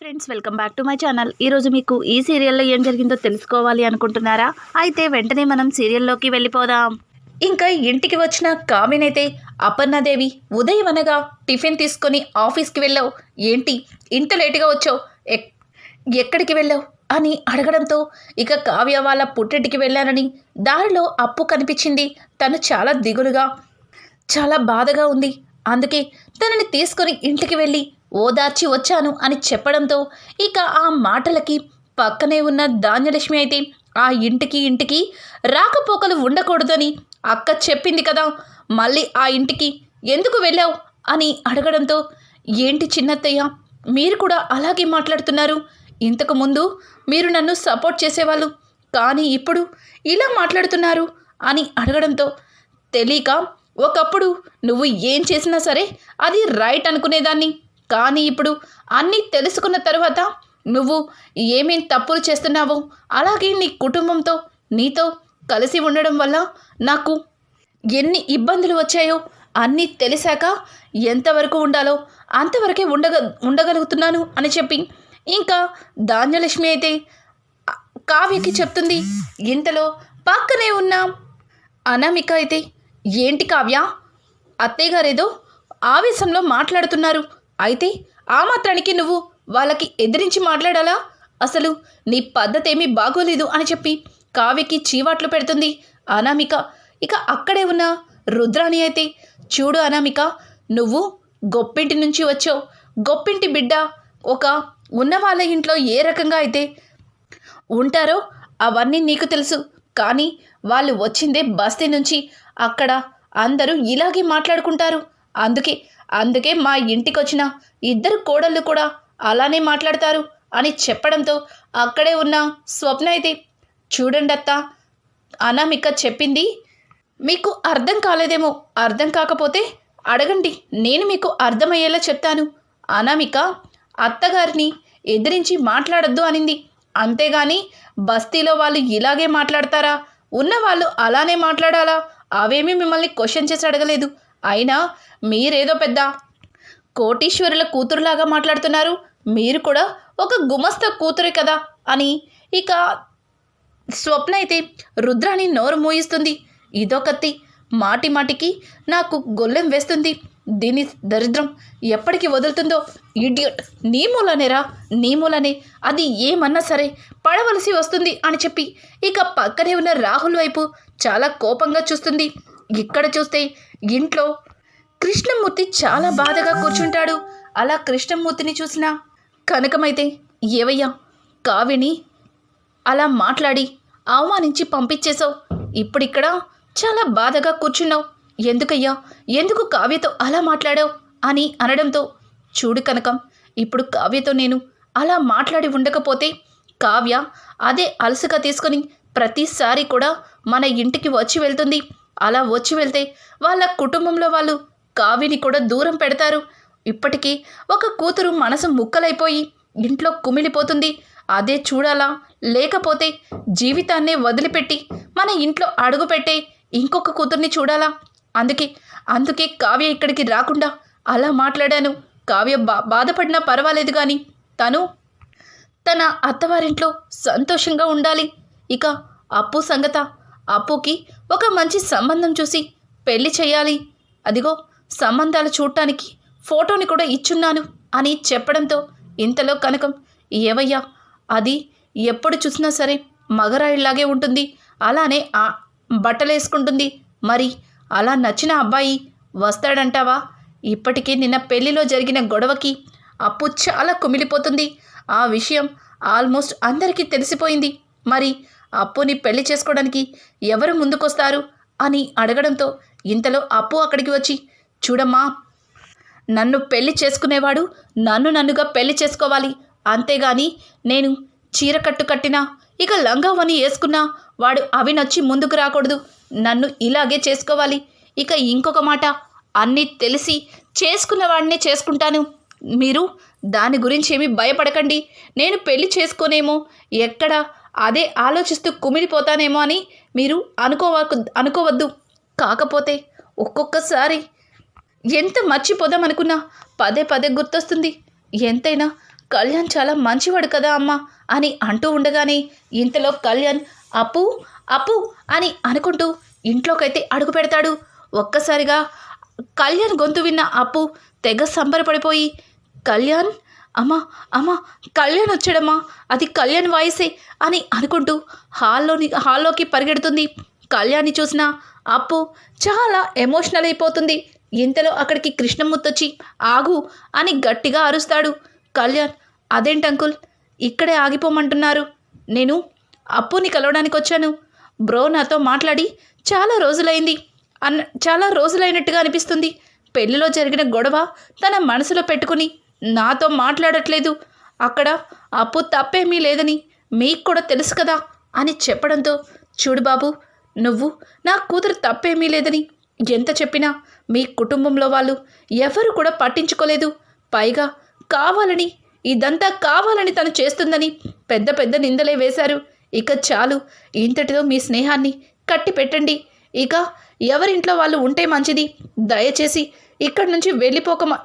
Friends, welcome back to my channel. ఈరోజు మీకు ఈ సీరియల్లో ఏం జరిగిందో తెలుసుకోవాలి అనుకుంటున్నారా? అయితే వెంటనే మనం సీరియల్లోకి వెళ్ళిపోదాం. ఇంకా ఇంటికి వచ్చిన కావ్యనైతే అపర్ణాదేవి ఉదయం అనగా టిఫిన్ తీసుకొని ఆఫీస్కి వెళ్ళావు, ఏంటి ఇంత లేటుగా వచ్చావు, ఎక్కడికి వెళ్ళావు అని అడగడంతో ఇక కావ్య వాళ్ళ పుట్టింటికి వెళ్ళానని, దారిలో అప్పు కనిపించింది, తను చాలా దిగులుగా చాలా బాధగా ఉంది, అందుకే తనని తీసుకొని ఇంటికి వెళ్ళి ఓదార్చి వచ్చాను అని చెప్పడంతో ఇక ఆ మాటలకి పక్కనే ఉన్న ధాన్యలక్ష్మి అయితే ఆ ఇంటికి రాకపోకలు ఉండకూడదని అక్క చెప్పింది కదా, మళ్ళీ ఆ ఇంటికి ఎందుకు వెళ్ళావు అని అడగడంతో, ఏంటి చిన్నత్తయ్య మీరు కూడా అలాగే మాట్లాడుతున్నారు, ఇంతకు ముందు మీరు నన్ను సపోర్ట్ చేసేవాళ్ళు, కానీ ఇప్పుడు ఇలా మాట్లాడుతున్నారు అని అడగడంతో, తెలియక ఒకప్పుడు నువ్వు ఏం చేసినా సరే అది రైట్ అనుకునేదాన్ని, కానీ ఇప్పుడు అన్నీ తెలుసుకున్న తర్వాత నువ్వు ఏమేం తప్పులు చేస్తున్నావో, అలాగే నీ కుటుంబంతో నీతో కలిసి ఉండడం వల్ల నాకు ఎన్ని ఇబ్బందులు వచ్చాయో అన్నీ తెలిసాక ఎంతవరకు ఉండాలో అంతవరకే ఉండగలుగుతున్నాను అని చెప్పి ఇంకా ధాన్యలక్ష్మి అయితే కావ్యకి చెప్తుంది. ఇంతలో పక్కనే ఉన్న అనామిక అయితే, ఏంటి కావ్య, అత్తయ్య గారేదో ఆవేశంలో మాట్లాడుతున్నారు, అయితే ఆ మాత్రానికి నువ్వు వాళ్ళకి ఎదిరించి మాట్లాడాలా, అసలు నీ పద్ధతి ఏమీ బాగోలేదు అని చెప్పి కావ్యకి చీవాట్లు పెడుతుంది అనామిక. ఇక అక్కడే ఉన్న రుద్రాణి అయితే, చూడు అనామిక, నువ్వు గొప్పింటి నుంచి వచ్చావు, గొప్పింటి బిడ్డ ఒక ఉన్న వాళ్ళ ఇంట్లో ఏ రకంగా అయితే ఉంటారో అవన్నీ నీకు తెలుసు, కానీ వాళ్ళు వచ్చిందే బస్తీ నుంచి, అక్కడ అందరూ ఇలాగే మాట్లాడుకుంటారు, అందుకే మా ఇంటికి వచ్చిన ఇద్దరు కోడళ్ళు కూడా అలానే మాట్లాడతారు అని చెప్పడంతో అక్కడే ఉన్న స్వప్న అయితే, చూడండి అత్త, అనామిక చెప్పింది మీకు అర్థం కాలేదేమో, అర్థం కాకపోతే అడగండి, నేను మీకు అర్థమయ్యేలా చెప్తాను, అనామిక అత్తగారిని ఎదిరించి మాట్లాడొద్దు అనింది, అంతేగాని బస్తీలో వాళ్ళు ఇలాగే మాట్లాడతారా, ఉన్నవాళ్ళు అలానే మాట్లాడాలా, అవేమీ మిమ్మల్ని క్వశ్చన్ చేసి అడగలేదు, అయినా మీరేదో పెద్ద కోటీశ్వరుల కూతురులాగా మాట్లాడుతున్నారు, మీరు కూడా ఒక గుమస్తా కూతురే కదా అని ఇక స్వప్న అయితే రుద్రాని నోరు మూయిస్తుంది. ఇదొకత్తి మాటికి నాకు గొల్లెం వేస్తుంది, దీని దరిద్రం ఎప్పటికి వదులుతుందో, ఇడియట్, నీ మూలనే అది ఏమన్నా సరే పడవలసి వస్తుంది అని చెప్పి ఇక పక్కనే ఉన్న రాహుల్ వైపు చాలా కోపంగా చూస్తుంది. ఇక్కడ చూస్తే ఇంట్లో కృష్ణమూర్తి చాలా బాధగా కూర్చుంటాడు. అలా కృష్ణమూర్తిని చూసిన కనకమైతే, ఏవయ్యా కావ్యని అలా మాట్లాడి అవమానించి పంపించేశావు, ఇప్పుడిక్కడ చాలా బాధగా కూర్చున్నావు, ఎందుకయ్యా, ఎందుకు కావ్యతో అలా మాట్లాడావు అని అనడంతో, చూడు కనకం, ఇప్పుడు కావ్యతో నేను అలా మాట్లాడి ఉండకపోతే కావ్య అదే అలసుగా తీసుకొని ప్రతిసారి కూడా మన ఇంటికి వచ్చి వెళ్తుంది, అలా వచ్చి వెళ్తే వాళ్ళ కుటుంబంలో వాళ్ళు కావ్యని కూడా దూరం పెడతారు, ఇప్పటికీ ఒక కూతురు మనసు ముక్కలైపోయి ఇంట్లో కుమిలిపోతుంది, అదే చూడాలా, లేకపోతే జీవితాన్నే వదిలిపెట్టి మన ఇంట్లో అడుగుపెట్టే ఇంకొక కూతుర్ని చూడాలా, అందుకే కావ్య ఇక్కడికి రాకుండా అలా మాట్లాడాను, కావ్య బాధపడినా పర్వాలేదు, కానీ తన అత్తవారింట్లో సంతోషంగా ఉండాలి. ఇక అప్పు సంగత, అప్పుకి ఒక మంచి సంబంధం చూసి పెళ్లి చేయాలి, అదిగో సంబంధాలు చూడటానికి ఫోటోని కూడా ఇచ్చున్నాను అని చెప్పడంతో ఇంతలో కనకం, ఏవయ్యా, అది ఎప్పుడు చూసినా సరే మగరాయిలాగే ఉంటుంది, అలానే బట్టలేసుకుంటుంది, మరి అలా నచ్చిన అబ్బాయి వస్తాడంటావా, ఇప్పటికీ నిన్న పెళ్లిలో జరిగిన గొడవకి అప్పు చాలా కుమిలిపోతుంది, ఆ విషయం ఆల్మోస్ట్ అందరికీ తెలిసిపోయింది, మరి అప్పుని పెళ్లి చేసుకోవడానికి ఎవరు ముందుకొస్తారు అని అడగడంతో ఇంతలో అప్పు అక్కడికి వచ్చి, చూడమ్మా, నన్ను పెళ్లి చేసుకునేవాడు నన్నుగా పెళ్లి చేసుకోవాలి, అంతేగాని నేను చీరకట్టు కట్టినా ఇక లంగావని వేసుకున్నా వాడు అవి నచ్చి ముందుకు రాకూడదు, నన్ను ఇలాగే చేసుకోవాలి, ఇక ఇంకొక మాట, అన్నీ తెలిసి చేసుకున్న వాడినే చేసుకుంటాను, మీరు దాని గురించి ఏమీ భయపడకండి, నేను పెళ్లి చేసుకోనేమో, ఎక్కడ అదే ఆలోచిస్తూ కుమిలిపోతానేమో అని మీరు అనుకోవద్దు, కాకపోతే ఒక్కొక్కసారి ఎంత మర్చిపోదామనుకున్నా పదే గుర్తొస్తుంది, ఎంతైనా కళ్యాణ్ చాలా మంచివాడు కదా అమ్మా అని అంటూ ఉండగానే ఇంతలో కళ్యాణ్ అప్పు అప్పు అని అనుకుంటూ ఇంట్లోకైతే అడుగు పెడతాడు. ఒక్కసారిగా కళ్యాణ్ గొంతు విన్న అప్పు తెగ సంబరపడిపోయి కళ్యాణ్ అమ్మా అమ్మా కళ్యాణ్ వచ్చాడమ్మా, అది కళ్యాణ్ వాయిసే అని అనుకుంటూ హాల్లోకి పరిగెడుతుంది. కళ్యాణ్ని చూసిన అప్పు చాలా ఎమోషనల్ అయిపోతుంది. ఇంతలో అక్కడికి కృష్ణమూర్తి వచ్చి ఆగు అని గట్టిగా అరుస్తాడు. కళ్యాణ్ అదేంటి అంకుల్ ఇక్కడే ఆగిపోమంటున్నారు? నేను అప్పుని కలవడానికి వచ్చాను. బ్రో నాతో మాట్లాడి చాలా రోజులైనట్టుగా అనిపిస్తుంది. పెళ్లిలో జరిగిన గొడవ తన మనసులో పెట్టుకుని నాతో మాట్లాడట్లేదు. అక్కడ అప్పు తప్పేమీ లేదని మీకు కూడా తెలుసు కదా అని చెప్పడంతో చూడు బాబు, నువ్వు నా కూతురు తప్పేమీ లేదని ఎంత చెప్పినా మీ కుటుంబంలో వాళ్ళు ఎవరు కూడా పట్టించుకోలేదు. పైగా ఇదంతా కావాలని తను చేస్తుందని పెద్ద పెద్ద నిందలే వేశారు. ఇక చాలు, ఇంతటితో మీ స్నేహాన్ని కట్టి పెట్టండి. ఇక ఎవరింట్లో వాళ్ళు ఉంటే మంచిది. దయచేసి ఇక్కడి నుంచి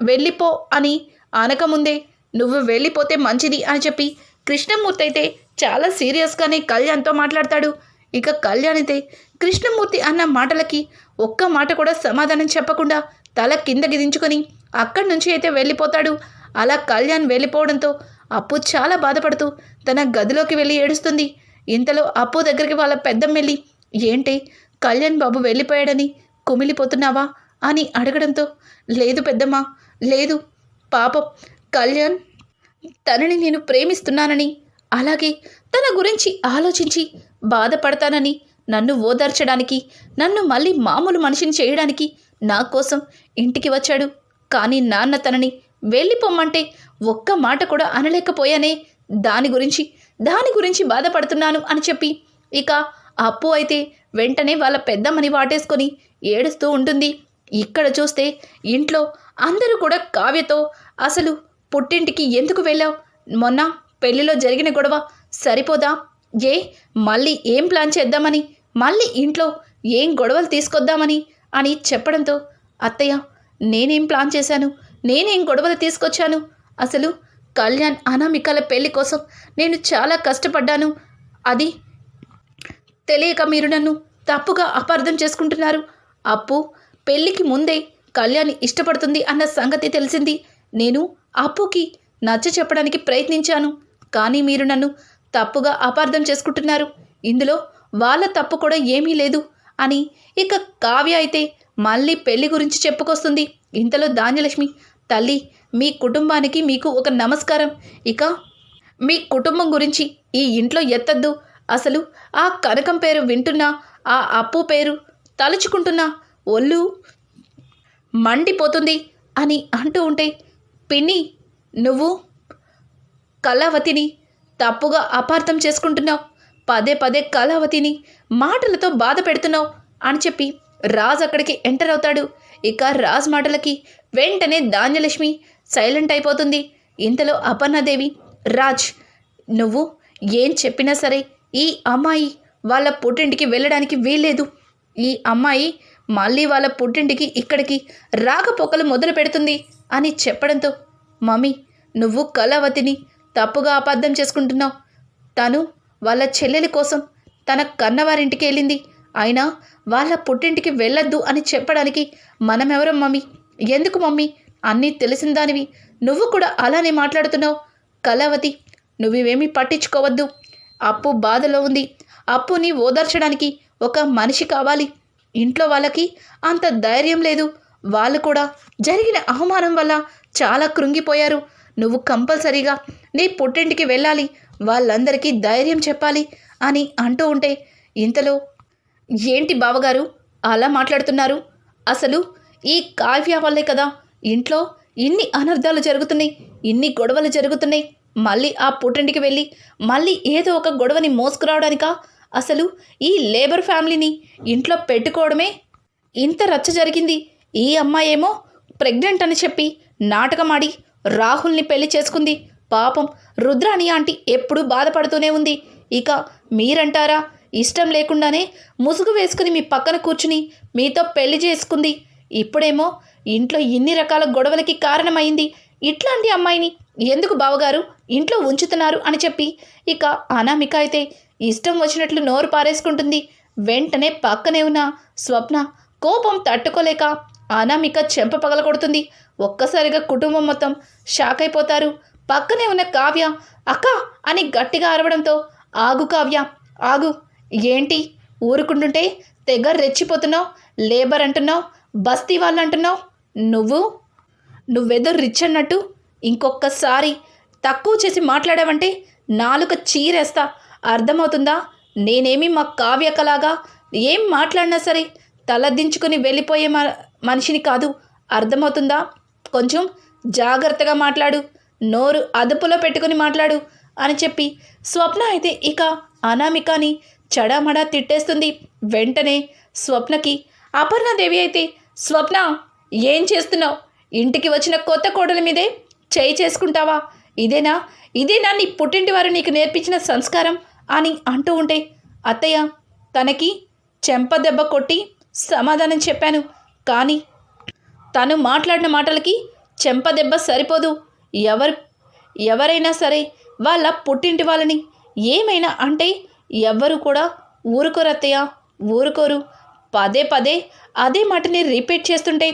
వెళ్ళిపో అని అనకముందే నువ్వు వెళ్ళిపోతే మంచిది అని చెప్పి కృష్ణమూర్తి అయితే చాలా సీరియస్గానే కళ్యాణ్తో మాట్లాడతాడు. ఇక కళ్యాణ్ అయితే కృష్ణమూర్తి అన్న మాటలకి ఒక్క మాట కూడా సమాధానం చెప్పకుండా తల కిందకి దించుకొని అక్కడి నుంచి అయితే వెళ్ళిపోతాడు. అలా కళ్యాణ్ వెళ్ళిపోవడంతో అప్పు చాలా బాధపడుతూ తన గదిలోకి వెళ్ళి ఏడుస్తుంది. ఇంతలో అప్పు దగ్గరికి వాళ్ళ పెద్దమ్మ వెళ్ళి ఏంటి కళ్యాణ్ బాబు వెళ్ళిపోయాడని కుమిలిపోతున్నావా అని అడగడంతో లేదు పెద్దమ్మ, లేదు, పాపం కళ్యాణ్ తనని నేను ప్రేమిస్తున్నానని, అలాగే తన గురించి ఆలోచించి బాధపడతానని నన్ను ఓదార్చడానికి, నన్ను మళ్ళీ మామూలు మనిషిని చేయడానికి నా కోసం ఇంటికి వచ్చాడు. కానీ నాన్న తనని వెళ్ళిపోమ్మంటే ఒక్క మాట కూడా అనలేకపోయానే. దాని గురించి బాధపడుతున్నాను అని చెప్పి ఇక అప్పు అయితే వెంటనే వాళ్ళ పెద్దమ్మని వాటేసుకొని ఏడుస్తూ ఉంటుంది. ఇక్కడ చూస్తే ఇంట్లో అందరూ కూడా కావ్యతో అసలు పుట్టింటికి ఎందుకు వెళ్ళావు? మొన్న పెళ్లిలో జరిగిన గొడవ సరిపోదా? మళ్ళీ ఏం ప్లాన్ చేద్దామని, మళ్ళీ ఇంట్లో ఏం గొడవలు తీసుకొద్దామని అని చెప్పడంతో అత్తయ్య నేనేం ప్లాన్ చేశాను, నేనేం గొడవలు తీసుకొచ్చాను? అసలు కళ్యాణ్ అనామికల పెళ్లి కోసం నేను చాలా కష్టపడ్డాను. అది తెలియక మీరు నన్ను తప్పుగా అపార్థం చేసుకుంటున్నారు. అప్పు పెళ్లికి ముందే కళ్యాణ్ ఇష్టపడుతుంది అన్న సంగతి తెలిసింది. నేను అప్పుకి నచ్చ చెప్పడానికి ప్రయత్నించాను. కానీ మీరు నన్ను తప్పుగా అపార్థం చేసుకుంటున్నారు. ఇందులో వాళ్ళ తప్పు కూడా ఏమీ లేదు అని ఇక కావ్య అయితే మళ్ళీ పెళ్లి గురించి చెప్పుకొస్తుంది. ఇంతలో ధాన్యలక్ష్మి తల్లి, మీ కుటుంబానికి మీకు ఒక నమస్కారం. ఇక మీ కుటుంబం గురించి ఈ ఇంట్లో ఎత్తద్దు. అసలు ఆ కనకం పేరు వింటున్నా, ఆ అప్పు పేరు తలుచుకుంటున్నా ఒళ్ళు మండిపోతుంది అని అంటూ ఉంటే పిన్ని నువ్వు కళావతిని తప్పుగా అపార్థం చేసుకుంటున్నావు, పదే పదే కళావతిని మాటలతో బాధ పెడుతున్నావు అని చెప్పి రాజ్ అక్కడికి ఎంటర్ అవుతాడు. ఇక రాజ్ మాటలకి వెంటనే ధాన్యలక్ష్మి సైలెంట్ అయిపోతుంది. ఇంతలో అపర్ణాదేవి రాజ్ నువ్వు ఏం చెప్పినా సరే ఈ అమ్మాయి వాళ్ళ పుట్టింటికి వెళ్ళడానికి వీల్లేదు. ఈ అమ్మాయి మళ్ళీ వాళ్ళ పుట్టింటికి ఇక్కడికి రాకపోకలు మొదలు పెడుతుంది అని చెప్పడంతో మమ్మీ నువ్వు కళావతిని తప్పుగా అపార్థం చేసుకుంటున్నావు. తను వాళ్ళ చెల్లెలి కోసం తన కన్నవారింటికి వెళ్ళింది. అయినా వాళ్ళ పుట్టింటికి వెళ్ళొద్దు అని చెప్పడానికి మనమెవరం మమ్మీ? ఎందుకు మమ్మీ అన్నీ తెలిసిన దానివి నువ్వు కూడా అలానే మాట్లాడుతున్నావు? కళావతి నువ్వేమీ పట్టించుకోవద్దు. అప్పు బాధలో ఉంది. అప్పుని ఓదార్చడానికి ఒక మనిషి కావాలి. ఇంట్లో వాళ్ళకి అంత ధైర్యం లేదు. వాళ్ళు కూడా జరిగిన అవమానం వల్ల చాలా కృంగిపోయారు. నువ్వు కంపల్సరీగా నీ పుట్టింటికి వెళ్ళాలి, వాళ్ళందరికీ ధైర్యం చెప్పాలి అని అంటూ ఉంటే ఇంతలో ఏంటి బావగారు అలా మాట్లాడుతున్నారు? అసలు ఈ కావ్య వల్లే కదా ఇంట్లో ఇన్ని అనర్థాలు జరుగుతున్నాయి, ఇన్ని గొడవలు జరుగుతున్నాయి. మళ్ళీ ఆ పుట్టింటికి వెళ్ళి మళ్ళీ ఏదో ఒక గొడవని మోసుకురావడానికా? అసలు ఈ లేబర్ ఫ్యామిలీని ఇంట్లో పెట్టుకోవడమే ఇంత రచ్చ జరిగింది. ఈ అమ్మాయి ఏమో ప్రెగ్నెంట్ అని చెప్పి నాటకమాడి రాహుల్ని పెళ్లి చేసుకుంది. పాపం రుద్రాణి ఆంటీ ఎప్పుడూ బాధపడుతూనే ఉంది. ఇక మీరంటారా ఇష్టం లేకుండానే ముసుగు వేసుకుని మీ పక్కన కూర్చుని మీతో పెళ్లి చేసుకుంది. ఇప్పుడేమో ఇంట్లో ఇన్ని రకాల గొడవలకి కారణమైంది. ఇట్లాంటి అమ్మాయిని ఎందుకు బావగారు ఇంట్లో ఉంచుతున్నారు అని చెప్పి ఇక అనామిక అయితే ఇష్టం వచ్చినట్లు నోరు పారేసుకుంటుంది. వెంటనే పక్కనే ఉన్న స్వప్న కోపం తట్టుకోలేక అనామిక చెంప పగలగొడుతుంది. ఒక్కసారిగా కుటుంబం మొత్తం షాక్ అయిపోతారు. పక్కనే ఉన్న కావ్య అక్క అని గట్టిగా అరవడంతో ఆగు కావ్య ఆగు, ఏంటి ఊరుకుంటుంటే తెగ రెచ్చిపోతున్నావు, లేబర్ అంటున్నావు, బస్తీ వాళ్ళు అంటున్నావు, నువ్వేదో రిచ్ అన్నట్టు ఇంకొకసారి తక్కువ చేసి మాట్లాడావంటే నాలుక చీరేస్తా, అర్థమవుతుందా? నేనేమి మా కావ్యకలాగా ఏం మాట్లాడినా సరే తలదించుకొని వెళ్ళిపోయే మనిషిని కాదు, అర్థమవుతుందా? కొంచెం జాగ్రత్తగా మాట్లాడు, నోరు అదుపులో పెట్టుకుని మాట్లాడు అని చెప్పి స్వప్న అయితే ఇక అనామికని చడామడా తిట్టేస్తుంది. వెంటనే స్వప్నకి అపర్ణాదేవి అయితే స్వప్న ఏం చేస్తున్నావు? ఇంటికి వచ్చిన కొత్త కోడల మీదే చేయి చేసుకుంటావా? ఇదేనా నీ పుట్టింటి వారు నీకు నేర్పించిన సంస్కారం అని అంటూ ఉంటే అత్తయ్య తనకి చెంప దెబ్బ కొట్టి సమాధానం చెప్పాను, కానీ తను మాట్లాడిన మాటలకి చెంప దెబ్బ సరిపోదు. ఎవరైనా సరే వాళ్ళ పుట్టింటి వాళ్ళని ఏమైనా అంటే ఎవ్వరు కూడా ఊరుకోరు అత్తయ్య, ఊరుకోరు. పదే పదే అదే మాటని రిపీట్ చేస్తుంటే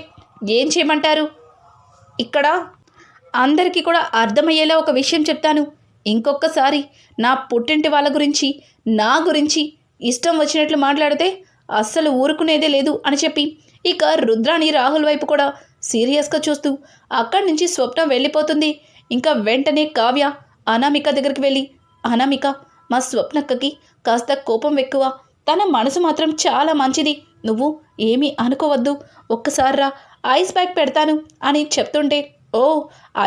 ఏం చేయమంటారు? ఇక్కడ అందరికీ కూడా అర్థమయ్యేలా ఒక విషయం చెప్తాను. ఇంకొకసారి నా పుట్టింటి వాళ్ళ గురించి నా గురించి ఇష్టం వచ్చినట్లు మాట్లాడితే అస్సలు ఊరుకునేదే లేదు అని చెప్పి ఇక రుద్రాణి రాహుల్ వైపు కూడా సీరియస్గా చూస్తూ అక్కడి నుంచి స్వప్న వెళ్ళిపోతుంది. ఇంకా వెంటనే కావ్య అనామిక దగ్గరికి వెళ్ళి అనామిక మా స్వప్నక్కకి కాస్త కోపం ఎక్కువ, తన మనసు మాత్రం చాలా మంచిది, నువ్వు ఏమీ అనుకోవద్దు, ఒక్కసారి రా ఐస్ బ్యాగ్ పెడతాను అని చెప్తుంటే ఓ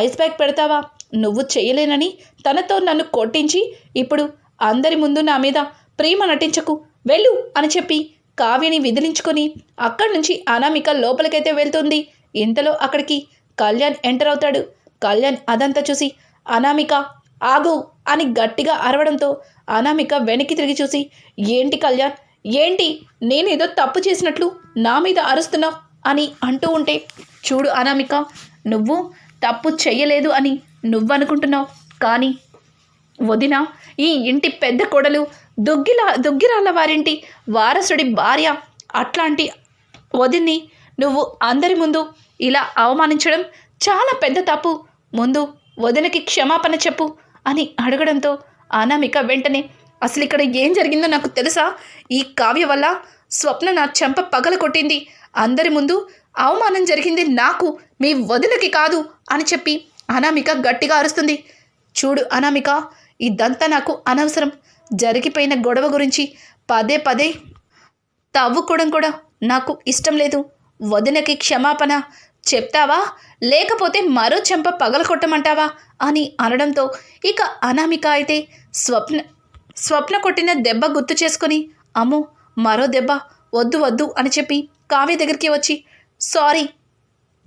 ఐస్ బ్యాగ్ పెడతావా? నువ్వు చేయలేనని తనతో నన్ను కొట్టించి ఇప్పుడు అందరి ముందు నా మీద ప్రేమ నటించకు, వెళ్ళు అని చెప్పి కావ్యని విదిలించుకొని అక్కడి నుంచి అనామిక లోపలికైతే వెళ్తుంది. ఇంతలో అక్కడికి కళ్యాణ్ ఎంటర్ అవుతాడు. కళ్యాణ్ అదంతా చూసి అనామిక ఆగు అని గట్టిగా అరవడంతో అనామిక వెనక్కి తిరిగి చూసి ఏంటి కళ్యాణ్, ఏంటి నేనేదో తప్పు చేసినట్లు నా మీద అరుస్తున్నావు అని అంటూ ఉంటే చూడు అనామిక, నువ్వు తప్పు చెయ్యలేదు అని నువ్వనుకుంటున్నావు, కానీ వదిన ఈ ఇంటి పెద్ద కోడలు దుగ్గిరాళ్ళ వారింటి వారసుడి భార్య, అట్లాంటి వదిన్ని నువ్వు అందరి ముందు ఇలా అవమానించడం చాలా పెద్ద తప్పు, ముందు వదినకి క్షమాపణ చెప్పు అని అడగడంతో అనామిక వెంటనే అసలు ఇక్కడ ఏం జరిగిందో నాకు తెలుసా? ఈ కావ్య వల్ల స్వప్న నా చెంప పగల కొట్టింది, అందరి ముందు అవమానం జరిగింది నాకు, మీ వదినకి కాదు అని చెప్పి అనామిక గట్టిగా అరుస్తుంది. చూడు అనామిక, ఇదంతా నాకు అనవసరం, జరిగిపోయిన గొడవ గురించి పదే పదే తవ్వుకోవడం కూడా నాకు ఇష్టం లేదు, వదినకి క్షమాపణ చెప్తావా లేకపోతే మరో చెంప పగలకొట్టమంటావా అని అనడంతో ఇక అనామిక అయితే స్వప్న కొట్టిన దెబ్బ గుర్తు చేసుకొని అమ్మో మరో దెబ్బ వద్దు వద్దు అని చెప్పి కావ్య దగ్గరికి వచ్చి సారీ,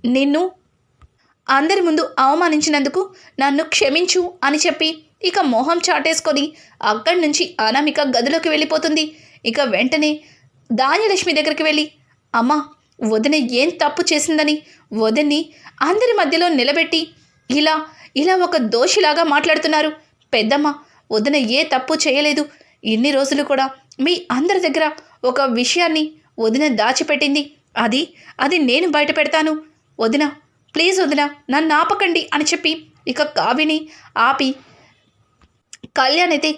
నిన్ను అందరి ముందు అవమానించినందుకు నన్ను క్షమించు అని చెప్పి ఇక మొహం చాటేసుకొని అక్కడి నుంచి అనామిక గదిలోకి వెళ్ళిపోతుంది. ఇక వెంటనే ధాన్యలక్ష్మి దగ్గరికి వెళ్ళి అమ్మ వదిన ఏం తప్పు చేసిందని వదిన్ని అందరి మధ్యలో నిలబెట్టి ఇలా ఒక దోషిలాగా మాట్లాడుతున్నారు. పెద్దమ్మ వదిన ఏ తప్పు చేయలేదు, ఇన్ని రోజులు కూడా మీ అందరి దగ్గర ఒక విషయాన్ని వదిన దాచిపెట్టింది, అది నేను బయట పెడతాను, వదిన ప్లీజ్ వదిన నన్ను ఆపకండి అని చెప్పి ఇక కావ్యని ఆపి కళ్యాణ్ అయితే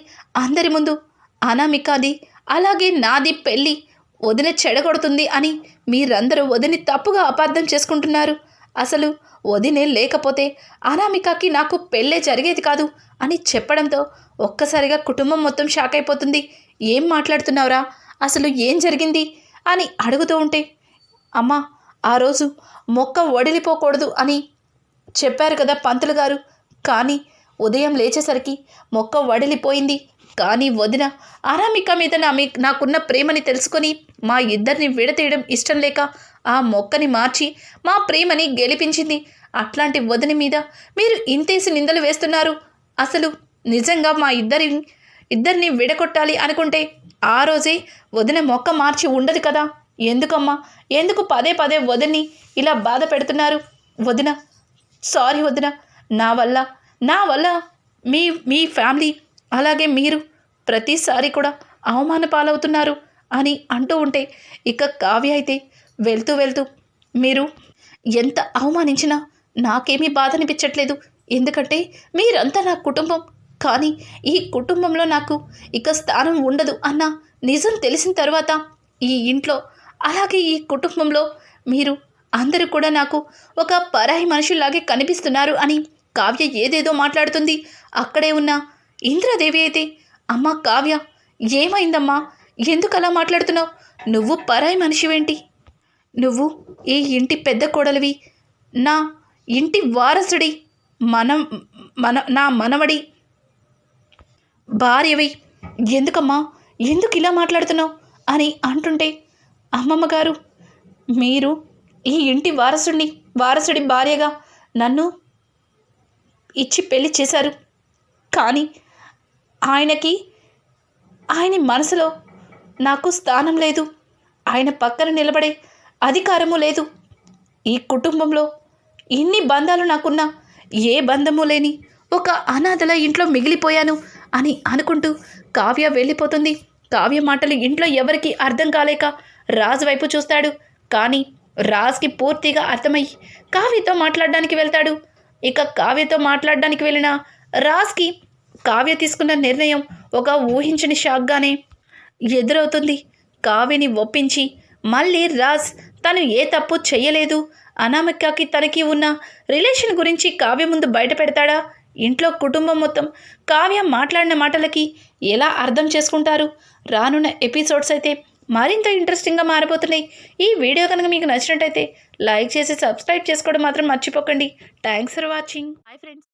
అందరి ముందు అనామికది అలాగే నాది పెళ్ళి వదిన చెడగొడుతుంది అని మీరందరూ వదిని తప్పుగా అపార్థం చేసుకుంటున్నారు, అసలు వదినే లేకపోతే అనామికకి నాకు పెళ్ళే జరిగేది కాదు అని చెప్పడంతో ఒక్కసారిగా కుటుంబం మొత్తం షాక్ అయిపోతుంది. ఏం మాట్లాడుతున్నావురా, అసలు ఏం జరిగింది అని అడుగుతూ ఉంటే అమ్మా ఆ రోజు మొక్క వడిలిపోకూడదు అని చెప్పారు కదా పంతులు గారు, కానీ ఉదయం లేచేసరికి మొక్క వడిలిపోయింది, కానీ వదిన అనామిక మీద నాకున్న ప్రేమని తెలుసుకొని మా ఇద్దరిని విడతీయడం ఇష్టం లేక ఆ మొక్కని మార్చి మా ప్రేమని గెలిపించింది, అట్లాంటి వదిన మీద మీరు ఇంతేసి నిందలు వేస్తున్నారు, అసలు నిజంగా మా ఇద్దరిని విడగొట్టాలి అనుకుంటే ఆ రోజే వదిన మొక్క మార్చి ఉండదు కదా, ఎందుకమ్మా ఎందుకు పదే పదే వదిన్ని ఇలా బాధ పెడుతున్నారు, వదిన సారీ వదిన, నా వల్ల మీ మీ ఫ్యామిలీ అలాగే మీరు ప్రతిసారి కూడా అవమాన పాలవుతున్నారు అని అంటూ ఉంటే ఇక కావ్య అయితే వెళ్తూ మీరు ఎంత అవమానించినా నాకేమీ బాధ అనిపించట్లేదు. ఎందుకంటే మీరంతా నా కుటుంబం. కానీ ఈ కుటుంబంలో నాకు ఇక స్థానం ఉండదు అన్న నిజం తెలిసిన తర్వాత ఈ ఇంట్లో అలాగే ఈ కుటుంబంలో మీరు అందరూ కూడా నాకు ఒక పరాయి మనుషుల్లాగే కనిపిస్తున్నారు అని కావ్య ఏదేదో మాట్లాడుతుంది. అక్కడే ఉన్న ఇంద్రాదేవి అయితే, అమ్మ కావ్య, ఏమైందమ్మా, ఎందుకు అలా మాట్లాడుతున్నావు? నువ్వు పరాయి మనిషివేంటి? నువ్వు ఈ ఇంటి పెద్ద కోడలివి, నా ఇంటి వారసుడి, నా మనవడి భార్యవి. ఎందుకమ్మా, ఎందుకు ఇలా మాట్లాడుతున్నావు అని అంటుంటే, అమ్మమ్మ గారు, మీరు ఈ ఇంటి వారసుడి భార్యగా నన్ను ఇచ్చి పెళ్లి చేశారు. కానీ ఆయన మనసులో నాకు స్థానం లేదు. ఆయన పక్కన నిలబడే అధికారము లేదు. ఈ కుటుంబంలో ఇన్ని బంధాలు నాకున్నా ఏ బంధము లేని ఒక అనాథల ఇంట్లో మిగిలిపోయాను అని అనుకుంటూ కావ్య వెళ్ళిపోతుంది. కావ్య మాటలు ఇంట్లో ఎవరికి అర్థం కాలేక రాజు వైపు చూస్తాడు. కానీ రాజ్కి పూర్తిగా అర్థమయ్యి కావ్యతో మాట్లాడడానికి వెళ్తాడు. ఇక కావ్యతో మాట్లాడడానికి వెళ్ళిన రాజ్కి కావ్య తీసుకున్న నిర్ణయం ఒక ఊహించని షాక్గానే ఎదురవుతుంది. కావ్యని ఒప్పించి మళ్ళీ రాజ్ తను ఏ తప్పు చెయ్యలేదు, అనామికకి తనకి ఉన్న రిలేషన్ గురించి కావ్య ముందు బయట పెడతాడా? ఇంట్లో కుటుంబం మొత్తం కావ్య మాట్లాడిన మాటలకి ఎలా అర్థం చేసుకుంటారు? రానున్న ఎపిసోడ్స్ అయితే మరింత ఇంట్రెస్టింగ్గా మారిపోతున్నాయి. ఈ వీడియో కనుక మీకు నచ్చినట్టయితే లైక్ చేసి సబ్స్క్రైబ్ చేసుకోవడం మాత్రం మర్చిపోకండి. Thanks for watching. Bye friends.